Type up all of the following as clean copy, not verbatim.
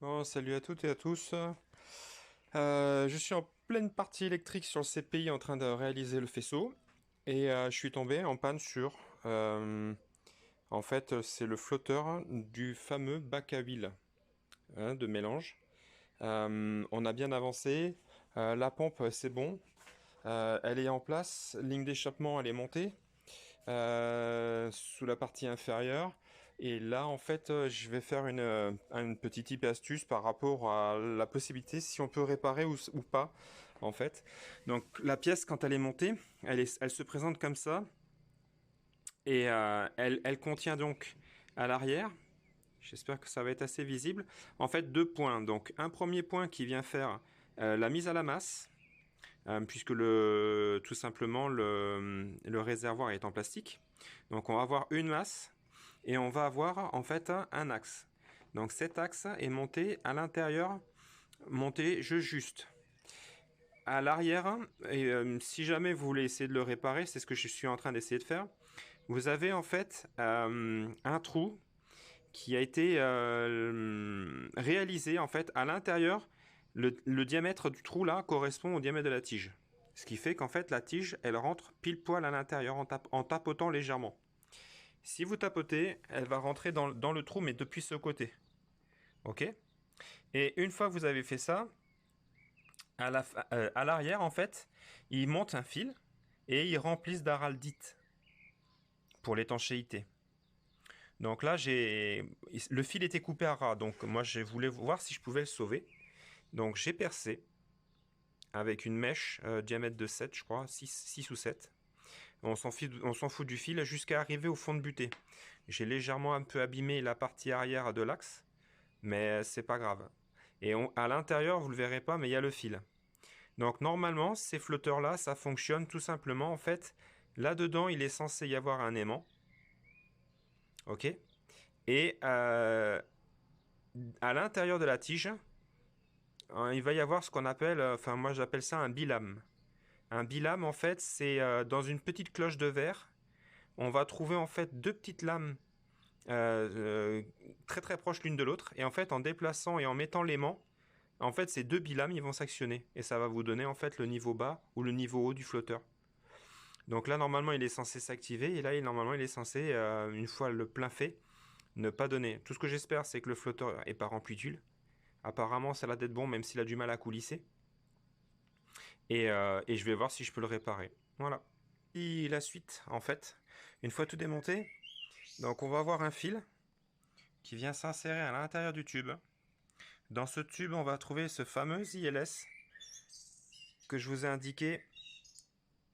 Bon, salut à toutes et à tous. Je suis en pleine partie électrique sur le CPI en train de réaliser le faisceau et je suis tombé en panne sur. En fait, c'est le flotteur du fameux bac à huile de mélange. On a bien avancé. La pompe, c'est bon. Elle est en place. Ligne d'échappement, elle est montée sous la partie inférieure. Et là, en fait, je vais faire une petite tip et astuce par rapport à la possibilité si on peut réparer ou pas, en fait. Donc, la pièce, quand elle est montée, elle se présente comme ça. Et elle contient donc à l'arrière, j'espère que ça va être assez visible, en fait, deux points. Donc, un premier point qui vient faire la mise à la masse, puisque tout simplement le réservoir est en plastique. Donc on va avoir une masse et on va avoir en fait un axe. Donc cet axe est monté à l'intérieur, monté juste. À l'arrière, et si jamais vous voulez essayer de le réparer, c'est ce que je suis en train d'essayer de faire. Vous avez en fait un trou qui a été réalisé en fait à l'intérieur. Le diamètre du trou là correspond au diamètre de la tige. Ce qui fait qu'en fait la tige elle rentre pile poil à l'intérieur en tapotant légèrement. Si vous tapotez, elle va rentrer dans le trou mais depuis ce côté. Ok. Et une fois que vous avez fait ça, à l'arrière en fait, ils montent un fil et ils remplissent d'araldite pour l'étanchéité. Donc là, le fil était coupé à ras, donc moi je voulais voir si je pouvais le sauver. Donc j'ai percé avec une mèche diamètre de 7, je crois, 6 ou 7. On s'en fout du fil jusqu'à arriver au fond de butée. J'ai légèrement un peu abîmé la partie arrière de l'axe, mais c'est pas grave. Et à l'intérieur, vous le verrez pas, mais il y a le fil. Donc normalement, ces flotteurs-là, ça fonctionne tout simplement. En fait, là-dedans, il est censé y avoir un aimant. Ok. Et à l'intérieur de la tige, il va y avoir ce qu'on appelle, enfin moi j'appelle ça un bilame. Un bilame en fait c'est dans une petite cloche de verre, on va trouver en fait deux petites lames très très proches l'une de l'autre et en fait en déplaçant et en mettant l'aimant, en fait ces deux bilames ils vont s'actionner et ça va vous donner en fait le niveau bas ou le niveau haut du flotteur. Donc là normalement il est censé s'activer et là normalement il est censé une fois le plein fait ne pas donner. Tout ce que j'espère c'est que le flotteur est pas rempli d'huile. Apparemment ça a l'air d'être bon même s'il a du mal à coulisser. Et je vais voir si je peux le réparer. Voilà. Et la suite, en fait, une fois tout démonté, donc on va avoir un fil qui vient s'insérer à l'intérieur du tube. Dans ce tube, on va trouver ce fameux ILS que je vous ai indiqué.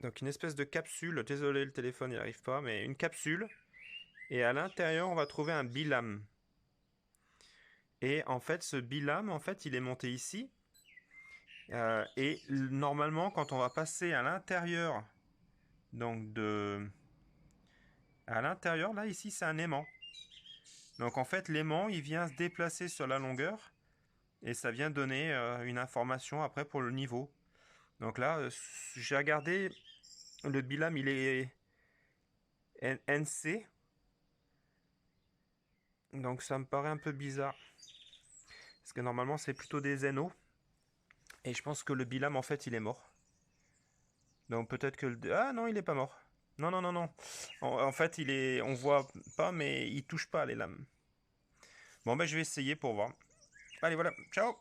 Donc une espèce de capsule, désolé le téléphone il n'arrive pas, mais une capsule. Et à l'intérieur, on va trouver un bilame. Et en fait, ce bilame, en fait, il est monté ici. Et normalement, quand on va passer à l'intérieur, donc à l'intérieur, là, ici, c'est un aimant. Donc en fait, l'aimant, il vient se déplacer sur la longueur et ça vient donner une information après pour le niveau. Donc là, j'ai regardé, le bilame, il est NC, donc ça me paraît un peu bizarre. Parce que normalement, c'est plutôt des NO. Et je pense que le bilame, en fait, il est mort. Donc peut-être que Ah non, il est pas mort. Non, non, non, non. En fait, il est... On voit pas, mais il touche pas les lames. Bon, ben je vais essayer pour voir. Allez, voilà. Ciao!